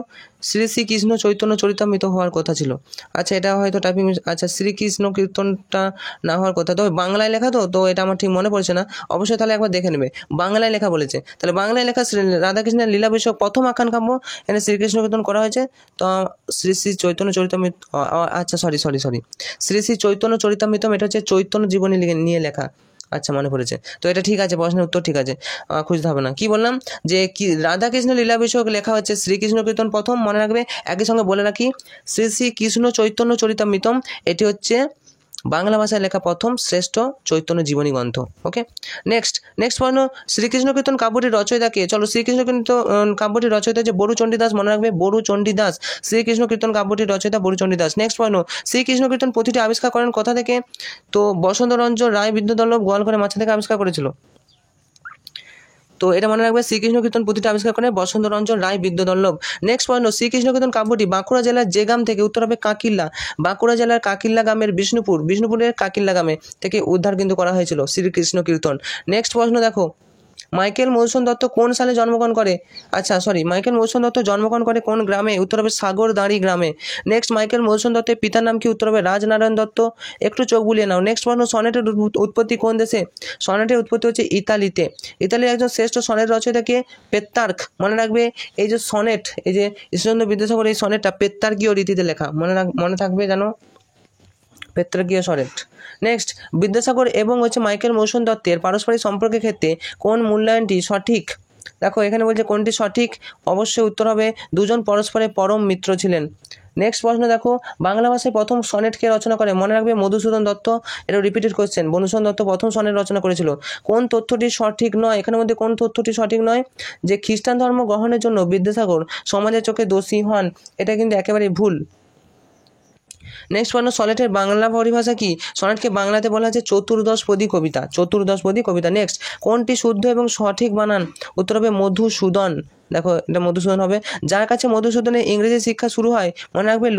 শ্রী শ্রীকৃষ্ণ চৈতন্য চরিতামৃত হওয়ার কথা ছিল। আচ্ছা, এটা হয়তো টাইপিং, আচ্ছা শ্রীকৃষ্ণ কীর্তনটা না হওয়ার কথা, তো বাংলায় লেখা, তো এটা আমার ঠিক মনে পড়ছে না, অবশ্যই তাহলে একবার দেখে নেবে, বাংলায় লেখা বলেছে। তাহলে বাংলায় লেখা রাধাকৃষ্ণের লীলা বিষয়ক প্রথম আখ্যান কাব্য, এখানে শ্রীকৃষ্ণ কীর্তন করা হয়েছে। তো শ্রী শ্রী চৈতন্য চরিতামৃত, আচ্ছা সরি শ্রী শ্রী চৈতন্য চরিতামৃতম, এটা হচ্ছে চৈতন্য জীবনী নিয়ে লেখা। আচ্ছা, মনে পড়েছে, তো এটা ঠিক আছে, প্রশ্নের উত্তর ঠিক আছে, খুঁজতে হবে না। কি বললাম যে কি রাধাকৃষ্ণ লীলা বিষয়ক লেখা হচ্ছে শ্রীকৃষ্ণ কীর্তন প্রথম, মনে রাখবে। একই সঙ্গে বলে রাখি শ্রী শ্রী কৃষ্ণ চৈতন্য চরিতামৃতম এটি হচ্ছে বাংলা ভাষায় লেখা প্রথম শ্রেষ্ঠ চৈতন্য জীবনী গ্রন্থ। ওকে, নেক্সট পয়েন্ট, শ্রীকৃষ্ণ কীর্তন কাব্যটির রচয়িতাকে, চলো শ্রীকৃষ্ণ কীর্তন কাব্যটির রচয়িতা হচ্ছে বড়ুচণ্ডী দাস, মনে রাখবে বড়ুচণ্ডী দাস, শ্রীকৃষ্ণ কীর্তন কাব্যটির রচয়িতা বড়ুচণ্ডী দাস। নেক্সট পয়েন্ট, শ্রীকৃষ্ণ কীর্তন পুঁথিটি আবিষ্কার করেন কোথা থেকে? তো বসন্তরঞ্জন রায় বিদ্যাবল্লভ গোয়ালঘরের মাছা থেকে আবিষ্কার করেছিল। তো এটা মনে রাখবে, শ্রীকৃষ্ণ কীর্তন পুঁথিটি আবিষ্কার করেন বসন্তরঞ্জন রায় বিদ্যাবল্লভ। নেক্সট পয়েন্ট, শ্রীকৃষ্ণ কীর্তন কাব্যটি বাঁকুড়া জেলার যে গ্রাম থেকে, উত্তর হবে কাকিল্লা, বাঁকুড়া জেলার কাকিল্লা গ্রামের বিষ্ণুপুরের কাকিল্লা গ্রামে থেকে উদ্ধার কিন্তু করা হয়েছিল শ্রীকৃষ্ণ কীর্তন। নেক্সট প্রশ্ন দেখো, মাইকেল মধুসূদন দত্ত কোন সালে জন্মগ্রহণ করে? মাইকেল মধুসূদন দত্ত জন্মগ্রহণ করে কোন গ্রামে? উত্তর হবে সাগরদাঁড়ি গ্রামে। নেক্সট, মাইকেল মধুসূদন দত্তের পিতার নাম কি? উত্তর হবে রাজনারায়ণ দত্ত। একটু চোখ বুলিয়ে নাও। নেক্সট প্রশ্ন, সনেটের উৎপত্তি কোন দেশে? সনেটের উৎপত্তি হচ্ছে ইতালিতে। ইতালির একজন শ্রেষ্ঠ সনেট রচয়িতা কে? পেত্রার্ক। মনে রাখবে, এই যে সনেট, এই যে ঈশ্বরচন্দ্র বিদ্যাসাগর, এই সনেটটা পেত্রার্কীয় রীতিতে লেখা, মনে থাকবে জানো, পেত্রার্কীয় সনেট। নেক্সট, বিদ্যাসাগর এবং মাইকেল মধুসূদন দত্তের পারস্পরিক সম্পর্কের ক্ষেত্রে কোন মূল্যায়নটি সঠিক? দেখো এখানে বলছে কোনটি সঠিক, অবশ্যই উত্তর হবে দুজন পরস্পরের পরম মিত্র ছিলেন। নেক্সট প্রশ্ন দেখো, বাংলা ভাষায় প্রথম সনেট কে রচনা করে? মনে রাখবে মধুসূদন দত্ত। এটা রিপিটেড কোশ্চেন, মধুসূদন দত্ত প্রথম সনেট রচনা করেছিল। কোন তথ্যটি সঠিক নয়? এখানের মধ্যে কোন তথ্যটি সঠিক নয়? যে খ্রিস্টান ধর্ম গ্রহণের জন্য বিদ্যাসাগর সমাজের চোখে দোষী হন, এটা কিন্তু একেবারেই ভুল। নেক্সট পয়েন্ট, সনেটের বাংলা পরিভাষা কি? সনেটকে বাংলাতে বলা হচ্ছে চতুর্দশপদী কবিতা, চতুর্দশপদী কবিতা। নেক্সট, কোনটি শুদ্ধ এবং সঠিক বানান? উত্তর হবে মধুসূদন। দেখো এটা মধুসূদন হবে। যার কাছে মধুসূদনের ইংরেজি শিক্ষা শুরু হয়, মনে রাখবে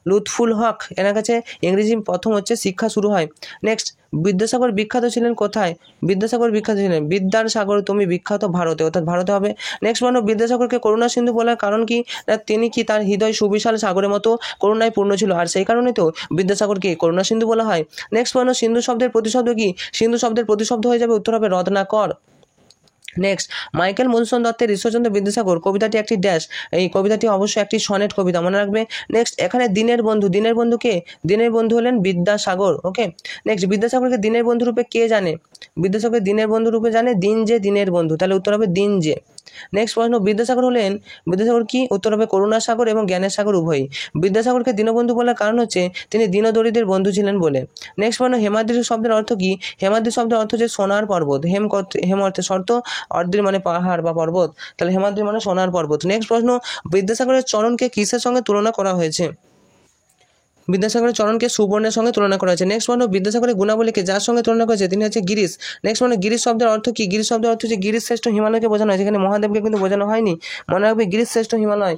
লুৎফুল হক, এনার কাছে ইংরেজি প্রথম শিক্ষা শুরু হয়। নেক্সট, বিদ্যাসাগর বিখ্যাত ছিলেন কোথায়? বিদ্যাসাগর বিখ্যাত ছিলেন বিদ্যার সাগর তুমি বিখ্যাত ভারতে, অর্থাৎ ভারতে হবে। নেক্সট পয়েন্ট, বিদ্যাসাগরকে করুণা সিন্ধু বলার কারণ কি? না তিনি কি তার হৃদয় সুবিশাল সাগরের মতো করুণায় পূর্ণ ছিল, আর সেই কারণেই তো বিদ্যাসাগরকে করুণা সিন্ধু বলা হয়। নেক্সট পয়েন্ট, সিন্ধু শব্দের প্রতিশব্দ কি? সিন্ধু শব্দের প্রতিশব্দ হয়ে যাবে, উত্তর হবে রত্নাকর। নেক্সট, মাইকেল মধুসূদন দত্তের ঈশ্বরচন্দ্র বিদ্যাসাগর কবিতাটি একটি ড্যাশ, এই কবিতাটি অবশ্যই একটি সনেট কবিতা, মনে রাখবে। নেক্সট, এখানে দিনের বন্ধু কে? দিনের বন্ধু হলেন বিদ্যাসাগর। ওকে, নেক্সট, বিদ্যাসাগরকে দিনের বন্ধু রূপে কে জানে? বিদ্যাসাগরকে দিনের বন্ধু রূপে জানে দিন যে দিনের বন্ধু, তাহলে উত্তর হবে দিন যে। নেক্সট প্রশ্ন, বিদ্যাসাগর কি? উত্তর হবে করুণার সাগর এবং জ্ঞানের সাগর উভয়ই। বিদ্যাসাগরকে দীনবন্ধু বলার কারণ হচ্ছে তিনি দীনদরিদ্রের বন্ধু ছিলেন বলে। নেক্সট প্রশ্ন, হেমাদ্রি শব্দের অর্থ কি? হেমাদ্রি শব্দের অর্থ হচ্ছে সোনার পর্বত। হেম অর্থে শর্ত, অর্দ্রি মানে পাহাড় বা পর্বত, তাহলে হেমাদ্রি মানে সোনার পর্বত। নেক্সট প্রশ্ন, বিদ্যাসাগরের চরণকে কিসের সঙ্গে তুলনা করা হয়েছে? বিদ্যাসাগরের চরণকে সুবর্ণের সঙ্গে তুলনা করা হয়েছে। নেক্সট পয়েন্ট, বিদ্যাসাগরের গুণাবলীকে যার সঙ্গে তুলনা করেছে তিনি হচ্ছে গিরিশ। নেক্সট পয়েন্ট, গিরিশ শব্দের অর্থ কি? গিরিশ শব্দের অর্থ হচ্ছে গিরিশ শ্রেষ্ঠ হিমালয়কে বোঝানো হয়েছে, এখানে মহাদেবকে কিন্তু বোঝানো হয়নি, মনে রাখবে গিরিশ শ্রেষ্ঠ হিমালয়।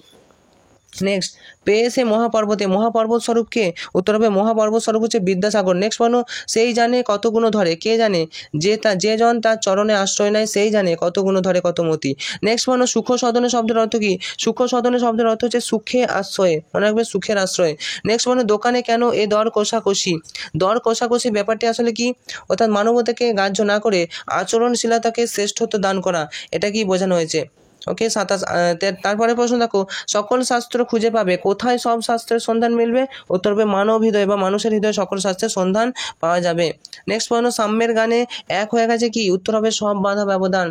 নেক্সট, পেয়েছে মহাপর্বত স্বরূপ কে? উত্তর হবে মহাপর্বত স্বরূপ হচ্ছে বিদ্যাসাগর। নেক্সট পয়েন্ট, সেই জানে কত গুণ ধরে, কে জানে? যে জন তার চরণে আশ্রয় নেয় সেই জানে কত গুণ ধরে কত মতি। নেক্সট পয়েন্ট, সুখ সদনে শব্দের অর্থ কি? সুখ সদনে শব্দের অর্থ হচ্ছে সুখে আশ্রয়ে, মনে রাখবে সুখের আশ্রয়। নেক্সট পয়েন্ট, দোকানে কেন এ দর কষাকষি ব্যাপারটি আসলে কি? অর্থাৎ মানবতাকে গ্রাহ্য না করে আচরণশীলতাকে শ্রেষ্ঠত্ব দান করা, এটা কি বোঝানো হয়েছে? ওকে, 27। তারপরে প্রশ্ন দেখো, সকল শাস্ত্র খুঁজে পাবে কোথায় সব শাস্ত্রের সন্ধান মিলবে? উত্তর হবে মানব হৃদয় বা মানুষের হৃদয়ে সকল শাস্ত্রের সন্ধান পাওয়া যাবে। নেক্সট প্রশ্ন, সাম্যের গানে এক হয়ে গেছে কি? উত্তর হবে সব বাধা ব্যবধান।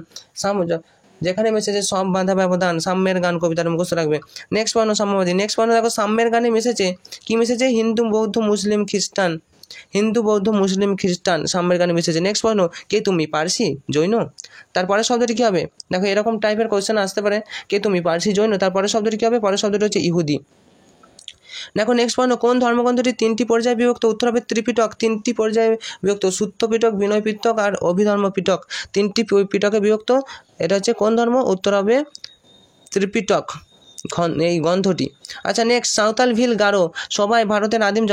যেখানে মিশেছে সব বাধা ব্যবধান, সাম্যের গান কবিতার মুখস্থ রাখবে। নেক্সট পয়েন্ট, সাম্যবাদী। নেক্সট পয়েন্ট দেখো, সাম্যের গানে মিশেছে কি? মিশেছে হিন্দু বৌদ্ধ মুসলিম খ্রিস্টান সাম্যের গানে মিশেছে। নেক্সট পয়েন্ট, কে তুমি? পারসি জৈন। তারপরের শব্দটি কি হবে? দেখো এরকম টাইপের কোশ্চেন আসতে পারে, কে তুমি? পারসি জৈন। তারপরের শব্দটি কি হবে? পরের শব্দটি হচ্ছে ইহুদি। দেখো নেক্সট পয়েন্ট, কোন ধর্মগ্রন্থটি 3টি পর্যায়ে বিভক্ত? উত্তর হবে ত্রিপিটক। 3টি পর্যায়ে বিভক্ত, সূত্র পিটক, বিনয় পিটক আর অভিধর্ম পিটক, 3টি পিটকে বিভক্ত। এটা হচ্ছে কোন ধর্ম? উত্তর হবে ত্রিপিটক এই গ্রন্থটি। আচ্ছা নেক্সট, সাঁওতাল ভিল গারো সবাই ভারতের আদিম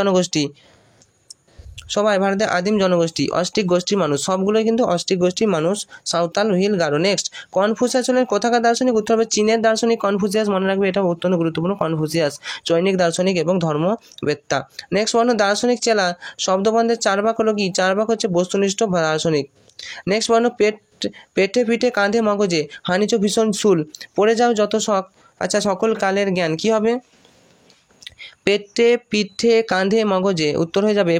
জনগোষ্ঠী, অস্ট্রিক গোষ্ঠীর মানুষ, সবগুলোই কিন্তু অস্ট্রিক গোষ্ঠীর মানুষ, সাঁওতাল ভিল গারো। নেক্সট, কনফুসিয়াস হলেন কোথাকার দার্শনিক? উত্তর হবে চীনের দার্শনিক কনফুসিয়াস, মনে রাখবে এটা অত্যন্ত গুরুত্বপূর্ণ। কনফুসিয়াস চৈনিক দার্শনিক এবং ধর্মবেত্তা। নেক্সট পয়েন্ট, দার্শনিক চেলা শব্দবন্ধের 4 ভাগ হলো কি? 4 ভাগ হচ্ছে বস্তুনিষ্ঠ দার্শনিক। নেক্সট পয়েন্ট, পেটে পিঠে কাঁধে মগজে হানিচ ভীষণ শুল, পড়ে যাও যত শখ, আচ্ছা সকল কালের জ্ঞান, কি হবে? পেটে পিঠে কাঁধে মগজে, উত্তর হয়ে যাবে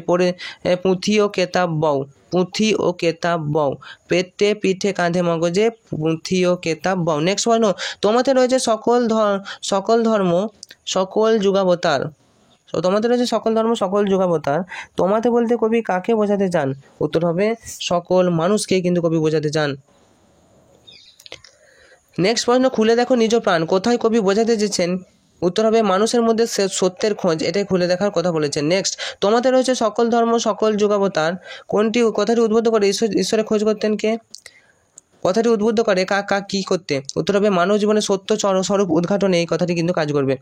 পুঁথি ও কেতাব বও। পেটে পিঠে কাঁধে মগজে পুঁথি ও কেতাব বও। নেক্সট পয়েন্ট, তোমাতে রয়েছে সকল ধর্ম সকল যুগাবতার, তো তোমাদের রয়েছে সকল ধর্ম সকল যুগাবতার, তোমাতে বলতে কবি কাকে বোঝাতে চান? উত্তর হবে সকল মানুষকেই কিন্তু কবি বোঝাতে চান। নেক্সট প্রশ্ন, খুলে দেখো নিজ প্রাণ কোথায় কবি বোঝাতে চেয়েছেন? উত্তর হবে মানুষের মধ্যে সত্যের খোঁজ, এটাই খুলে দেখার কথা বলেছেন। নেক্সট, তোমাদের রয়েছে সকল ধর্ম সকল যুগাবতার, কথাটি উদ্বুদ্ধ করে ঈশ্বরের খোঁজ করতেন কে? কথাটি উদ্বুদ্ধ করে কাক কী করতে? উত্তর হবে মানব জীবনের সত্য স্বরূপ উদ্ঘাটনে এই কথাটি কিন্তু কাজ করবে।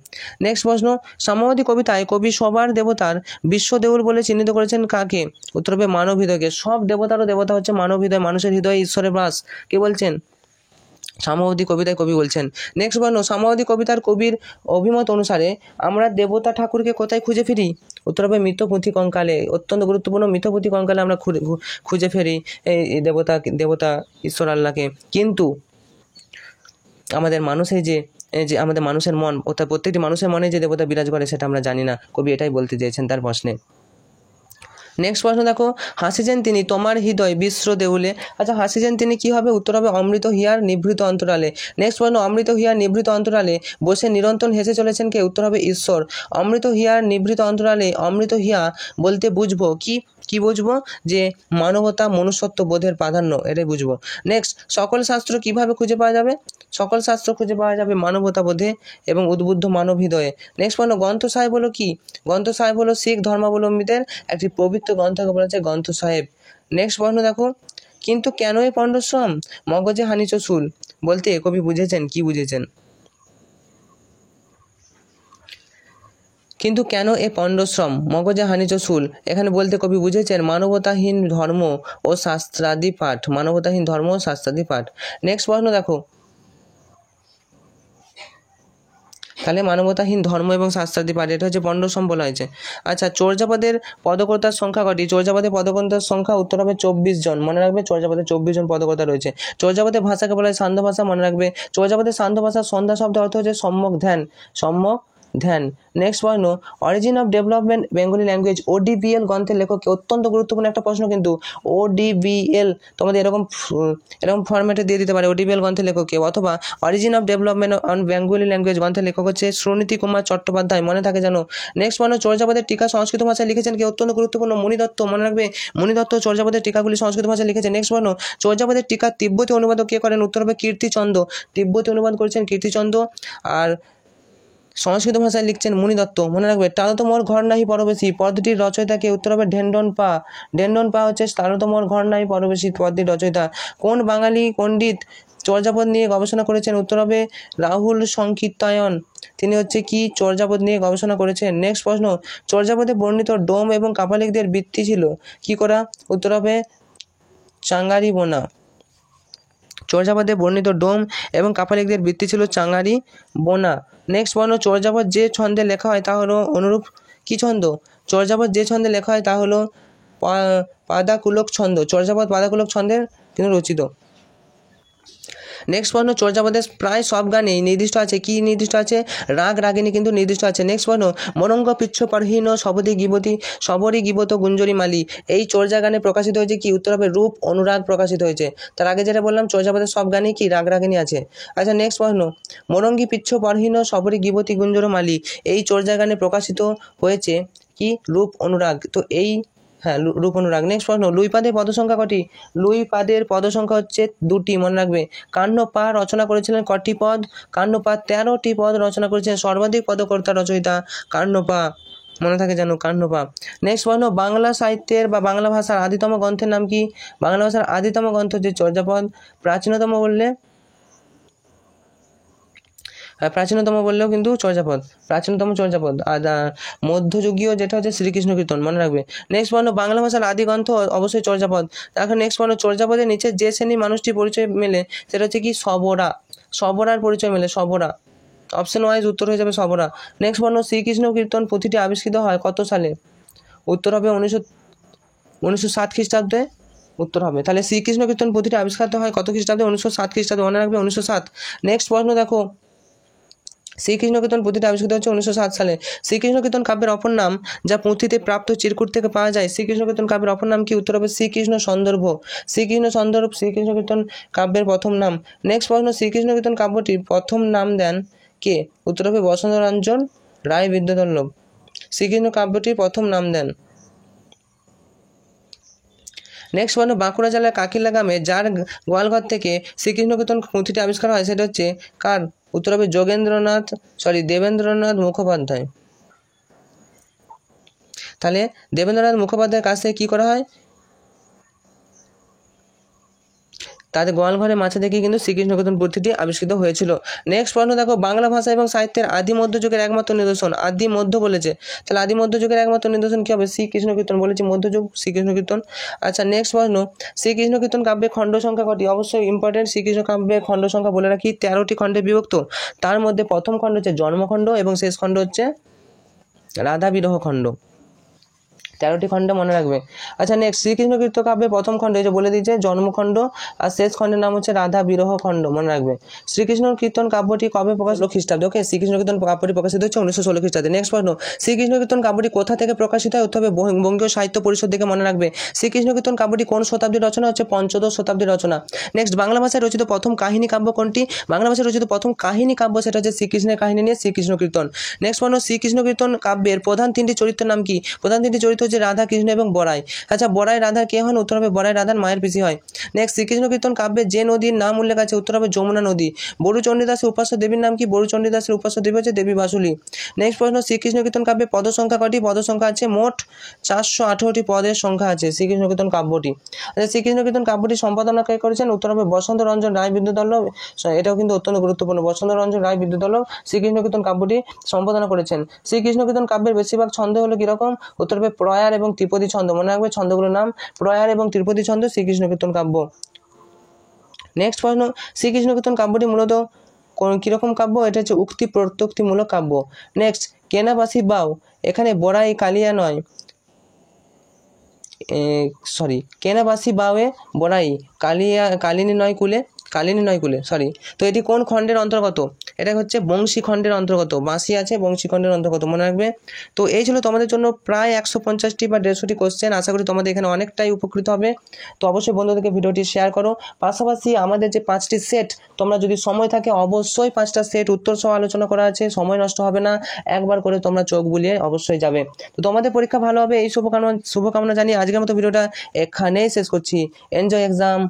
নেক্সট প্রশ্ন, সাম্যবাদী কবিতায় কবি সবার দেবতার বিশ্ব দেউল বলে চিহ্নিত করেছেন কাকে? উত্তর হবে মানব হৃদয়কে। সব দেবতারও দেবতা হচ্ছে মানব হৃদয়, মানুষের হৃদয়ে ঈশ্বরের বাস, কে বলছেন? সাম্যবাদী কবিতায় কবি বলছেন। নেক্সট প্রশ্ন, সাম্যবাদী কবিতার কবির অভিমত অনুসারে আমরা দেবতা ঠাকুরকে কোথায় খুঁজে ফিরি? উত্তর হবে মৃতপুঁথি কঙ্কালে। অত্যন্ত গুরুত্বপূর্ণ, মৃতপুঁথি কঙ্কালে আমরা খুঁজে ফিরি এই দেবতা ঈশ্বর আল্লাহকে। কিন্তু আমাদের মানুষের যে আমাদের মানুষের মন, অর্থাৎ প্রত্যেকটি মানুষের মনে যে দেবতা বিরাজ করে সেটা আমরা জানি না, কবি এটাই বলতে চেয়েছেন তার প্রশ্নে। নেক্সট প্রশ্ন দেখো, হাসিছেন তিনি তোমার হৃদয় বিশ্ব দেউলে। আচ্ছা, হাসিছেন তিনি কি হবে? উত্তর হবে অমৃত হিয়ার নিভৃত অন্তরালে। নেক্সট প্রশ্ন, অমৃত হিয়ার নিভৃত অন্তরালে বসে নিরন্তর হেসে চলেছেন কে? উত্তর হবে ঈশ্বর। অমৃত হিয়ার নিভৃত অন্তরালে, অমৃত হিয়া বলতে বুঝবো কি বুঝবো? যে মানবতা মনুষ্যত্ব বোধের প্রাধান্য, এটাই বুঝবো। নেক্সট, সকল শাস্ত্র কিভাবে খুঁজে পাওয়া যাবে? সকল শাস্ত্র খুঁজে পাওয়া যাবে মানবতা বোধে এবং উদ্বুদ্ধ মানব হৃদয়ে। নেক্সট প্রশ্ন, গ্রন্থ সাহেব হলো কি? গ্রন্থ সাহেব হলো শিখ ধর্মাবলম্বীদের একটি পবিত্র গ্রন্থকে বলা হচ্ছে গ্রন্থ সাহেব। নেক্সট প্রশ্ন দেখো, কিন্তু কেন এই পণ্ডশ্রম মগজে হানিচ শুল বলতে কবি বুঝেছেন কি বুঝেছেন? কিন্তু কেন এ পণ্ডশ্রম মগজে হানিচ শুল এখানে বলতে কবি বুঝেছেন মানবতাহীন ধর্ম ও শাস্ত্রাদি পাঠ, মানবতাহীন ধর্ম ও শাস্ত্রাদি পাঠ। নেক্সট প্রশ্ন দেখো, তাহলে মানবতাহীন ধর্ম এবং শাস্ত্রাদি পাঠ, এটা হচ্ছে পণ্ডশ্রম বলা হয়েছে। আচ্ছা, চর্যাপদের পদকর্তার সংখ্যা কটি? চর্যাপদের পদকর্তার সংখ্যা উত্তর হবে 24 জন। মনে রাখবে চর্যাপদের 24 জন পদকর্তা রয়েছে। চর্যাপদের ভাষাকে বলা হয় সান্ধ্য ভাষা, মনে রাখবে। চর্যাপদের সান্ধ্য ভাষার সন্ধ্যা শব্দ অর্থ হচ্ছে সম্যক ধ্যান। নেক্সট প্রশ্ন, origin of development Bengali language ODBL গ্রন্থের লেখককে? অত্যন্ত গুরুত্বপূর্ণ একটা প্রশ্ন কিন্তু। ODBL তোমাদের এরকম ফরম্যাটে দিয়ে দিতে পারে, ODBL গ্রন্থের লেখককে। অথবা origin of development on Bengali language গ্রন্থের লেখক হচ্ছে সুনীতি কুমার চট্টোপাধ্যায়, মনে থাকে জানো। নেক্সট প্রশ্ন, চর্যাপদের টিকা সংস্কৃত ভাষায় লিখেছেন কে? অত্যন্ত গুরুত্বপূর্ণ, মণি দত্ত, মনে রাখবে। মণি দত্ত চর্যাপদের টিকাগুলি সংস্কৃত ভাষায় লিখেছে। নেক্সট প্রশ্ন, চর্যাপদের টিকা তিব্বতী অনুবাদক কে করেন? উত্তর হবে কীর্তিচন্দ্র। তিব্বতী অনুবাদ করেছেন কীর্তিচন্দ্র, আর সংস্কৃত ভাষায় লিখছেন মণি দত্ত, মনে রাখবে। তারত মোর ঘর নাহি পরবেশী পদটির রচয়িতাকে? উত্তর হবে ঢেন্ডন পা হচ্ছে তারত মোর ঘর নাহি পরবেশী পদটির রচয়িতা। কোন বাঙালি পণ্ডিত চর্যাপদ নিয়ে গবেষণা করেছেন? উত্তর হবে রাহুল সংকীর্তায়ন, তিনি হচ্ছে কি চর্যাপদ নিয়ে গবেষণা করেছেন। নেক্সট প্রশ্ন, চর্যাপদে বর্ণিত ডোম এবং কাপালিকদের বৃত্তি ছিল কি করা? উত্তর হবে চাঙ্গারি বোনা। চর্যাপদে বর্ণিত ডোম এবং কাপালিকদের বৃত্তি ছিল চাঙ্গারি বোনা। নেক্সট প্রশ্ন, চর্যাপদ যে ছন্দে লেখা হয় তা হলো অনুরূপ কি ছন্দ? চর্যাপদ যে ছন্দে লেখা হয় তা হলো পাদাকুলক ছন্দ। চর্যাপদ পাদাকুলক ছন্দের কিন্তু রচিত। নেক্সট প্রশ্ন, চর্যাপদের প্রায় সব গানেই নির্দিষ্ট আছে কি? নির্দিষ্ট আছে রাগ রাগিনী কিন্তু নির্দিষ্ট আছে। নেক্সট প্রশ্ন, মনঙ্গ পিচ্ছ পারহীন সবরী গীবত গুঞ্জরি মালি, এই চর্যা গানে প্রকাশিত হয়েছে কি? উত্তর হবে রূপ অনুরাগ প্রকাশিত হয়েছে। তার আগে যেটা বললাম চর্যাপদের সব গানেই কি রাগ রাগিনী আছে। আচ্ছা, নেক্সট প্রশ্ন, মরঙ্গী পিচ্ছ পারহীন সবরী গীবতী গুঞ্জর মালি, এই চর্যা গানে প্রকাশিত হয়েছে কি? রূপ অনুরাগ। তো এই রূপ অনুরাগ। নেক্সট প্রশ্ন, লুইপাদের পদ সংখ্যা কটি? লুইপাদের পদ সংখ্যা হচ্ছে 2টি, মনে রাখবে। কান্নপা রচনা করেছিলেন কটি পদ? কান্নপা 13টি পদ রচনা করেছিলেন। সর্বাধিক পদকর্তা রচয়িতা কান্নপা, মনে থাকে জানো কান্নপা। নেক্সট প্রশ্ন, বাংলা সাহিত্যের বা বাংলা ভাষার আদিতম গ্রন্থের নাম কি? বাংলা ভাষার আদিতম গ্রন্থ হচ্ছে চর্যাপদ। প্রাচীনতম বললেও কিন্তু প্রাচীনতম চর্যাপদ। আর মধ্যযুগীয় যেটা হচ্ছে শ্রীকৃষ্ণ কীর্তন, মনে রাখবে। নেক্সট প্রশ্ন, বাংলা ভাষার আদি গ্রন্থ অবশ্যই চর্যাপদ। তারপর নেক্সট প্রশ্ন, চর্যাপদের নিচে যে শ্রেণী মানুষটি পরিচয় মেলে সেটা হচ্ছে কি? সবরার পরিচয় মেলে, সবরা। অপশন ওয়াইজ উত্তর হয়ে যাবে সবরা। নেক্সট প্রশ্ন, শ্রীকৃষ্ণ কীর্তন পুঁথিটি আবিষ্কৃত হয় কত সালে? উত্তর হবে 1907 খ্রিস্টাব্দে উত্তর হবে। তাহলে শ্রীকৃষ্ণ কীর্তন পুঁথিটি আবিষ্কৃত হয় কত খ্রিস্টাব্দে? 1907 খ্রিস্টাব্দে, মনে রাখবে 1907। নেক্সট প্রশ্ন দেখো, শ্রীকৃষ্ণ কীর্তন পুঁথিটি আবিষ্কৃত হচ্ছে 1907 সালে। শ্রীকৃষ্ণ কীর্তন কাব্যের অপর নাম যা পুঁথিতে প্রাপ্ত চিরকুট থেকে পাওয়া যায়, শ্রীকৃষ্ণ কীর্তন কাব্যের অপর নাম কি? উত্তর হবে শ্রীকৃষ্ণ সন্দর্ভ। শ্রীকৃষ্ণ কীর্তন কাব্যের প্রথম নাম। নেক্সট প্রশ্ন, শ্রীকৃষ্ণ কীর্তন কাব্যটির প্রথম নাম দেন কে? উত্তর হবে বসন্তরঞ্জন রায় বিদ্যাবল্লভ। শ্রীকৃষ্ণ কাব্যটির প্রথম নাম দেন? নেক্সট প্রশ্ন, বাঁকুড়া জেলার কাকিলা গ্রামে যার গোয়ালঘর থেকে শ্রীকৃষ্ণ কীর্তন পুঁথিটি আবিষ্কার হয় সেটা হচ্ছে কার? উত্তর হবে দেবেন্দ্রনাথ মুখোপাধ্যায়। তাহলে দেবেন্দ্রনাথ মুখোপাধ্যায়ের কাছ থেকে কী করা হয়? তাদের গোয়ালঘরের মাঝে থেকে কিন্তু শ্রীকৃষ্ণ কীর্তন পুঁথিটি আবিষ্কৃত হয়েছিল। নেক্সট প্রশ্ন দেখো, বাংলা ভাষা এবং সাহিত্যের আদি মধ্যযুগের একমাত্র নিদর্শন, আদি মধ্য বলেছে, তাহলে আদি মধ্যযুগের একমাত্র নিদর্শন কী হবে? শ্রীকৃষ্ণ কীর্তন বলেছে, মধ্যযুগ শ্রীকৃষ্ণ কীর্তন। আচ্ছা নেক্সট প্রশ্ন, শ্রীকৃষ্ণ কীর্তন কাব্যের খণ্ড সংখ্যা কটি? অবশ্যই ইম্পর্টেন্ট, শ্রীকৃষ্ণ কাব্যের খণ্ড সংখ্যা বলে রাখি 13টি খণ্ডে বিভক্ত। তার মধ্যে প্রথম খণ্ড হচ্ছে জন্মখণ্ড এবং শেষ খণ্ড হচ্ছে রাধা বিরহ খণ্ড। 13টি খণ্ডে মনে রাখবে। আচ্ছা নেক্সট, শ্রীকৃষ্ণ কীর্তন কাব্যের প্রথম খণ্ড যে বলে দিয়েছে জন্মখণ্ড, আর শেষ খণ্ডের নাম হচ্ছে রাধা বিরহ খণ্ড, মনে রাখবে। শ্রীকৃষ্ণ কীর্তন কাব্যটি কবে প্রকাশ? খ্রিস্টাব্দে। ওকে, শ্রীকৃষ্ণ কীর্তন কাব্যটি প্রকাশিত হচ্ছে 1916 খ্রিস্টাব্দে। নেক্সট প্রশ্ন, শ্রীকৃষ্ণ কীর্তন কাব্যটি কোথা থেকে প্রকাশিত হয়? উত্তর হবে বঙ্গীয় সাহিত্য পরিষদ থেকে, মনে রাখবে। শ্রীকৃষ্ণ কীর্তন কাব্যটি কোন শতাব্দীর রচনা? হচ্ছে পঞ্চদশ শতাব্দীর রচনা। নেক্সট, বাংলা ভাষায় রচিত প্রথম কাহিনী কাব্য কোনটি? বাংলা ভাষায় রচিত প্রথম কাহিনী কাব্য সেটা হচ্ছে শ্রীকৃষ্ণের কাহিনী নিয়ে শ্রীকৃষ্ণ কীর্তন। নেক্সট প্রশ্ন, শ্রীকৃষ্ণ কীর্তন কাব্যের প্রধান 3টি চরিত্রের নাম কি? প্রধান 3টি চরিত্র হচ্ছে রাধা, কৃষ্ণ এবং বড়াই। আচ্ছা, বড়াই রাধার কে হন? উত্তর হবে বড়াই রাধার মায়ের পিসি হয়। নেক্সট, শ্রীকৃষ্ণ কীর্তন কাব্যে যে নদীর নাম উল্লেখ আছে? উত্তর হবে যমুনা নদী। বড়ু চণ্ডীদাসের উপাস্য দেবীর নাম কি? বড়ু চণ্ডীদাসের উপাস্য দেবী হচ্ছে দেবী বাসুলি। নেক্সট প্রশ্ন, শ্রীকৃষ্ণ কীর্তন কাব্যে পদ সংখ্যা কটি? পদ সংখ্যা আছে মোট 418টি পদের সংখ্যা আছে শ্রীকৃষ্ণ কীর্তন কাব্যটি। আচ্ছা, শ্রীকৃষ্ণ কীর্তন কাব্যটি সম্পাদনা কে করেছেন? উত্তর হবে বসন্ত রঞ্জন রায় বিদ্যুৎবল্লভ। এটাও কিন্তু অত্যন্ত গুরুত্বপূর্ণ, বসন্ত রঞ্জন রায় বিদ্যুৎবল্লভ শ্রীকৃষ্ণ কীর্তন কাব্যটি সম্পাদনা করেছেন। শ্রীকৃষ্ণ কীর্তন কাব্যের বেশিরভাগ ছন্দ হলো কিরকম? উত্তর হবে প্রয়ার এবং ত্রিপদী ছন্দ, মনে রাখবে ছন্দগুলোর নাম প্রয়ার এবং ত্রিপদী ছন্দ শ্রীকৃষ্ণ কীর্তন কাব্য। নেক্সট প্রশ্ন, শ্রীকৃষ্ণ কীর্তন কাব্যটি মূলত কিরকম কাব্য? এটা হচ্ছে উক্তি প্রত্যুক্তিমূলক কাব্য। নেক্সট, কেনাবাসি বাউ, এখানে বড়াই কালিয়া নয়, কেনাবাসি বাউয়ে বড়াই কালিনী নয় কুলে, তো এটি কোন খণ্ডের অন্তর্গত? এটা হচ্ছে বংশী খণ্ডের অন্তর্গত, বাঁশি আছে বংশী খণ্ডের অন্তর্গত, মনে রাখবে। তো এই ছিল তোমাদের জন্য প্রায় 150টি বা 150টি কোশ্চেন। আশা করি তোমাদের এখানে অনেকটাই উপকৃত হবে। তো অবশ্যই বন্ধুদেরকে ভিডিওটি শেয়ার করো। পাশাপাশি আমাদের যে 5টি সেট, তোমরা যদি সময় থাকে অবশ্যই 5টা সেট উত্তর সহ আলোচনা করা আছে, সময় নষ্ট হবে না, একবার করে তোমরা চোখ বুলিয়ে অবশ্যই যাবে। তো তোমাদের পরীক্ষা ভালো হবে এই শুভকামনা জানিয়ে আজকের মতো ভিডিওটা এখানেই শেষ করছি। Enjoy exam.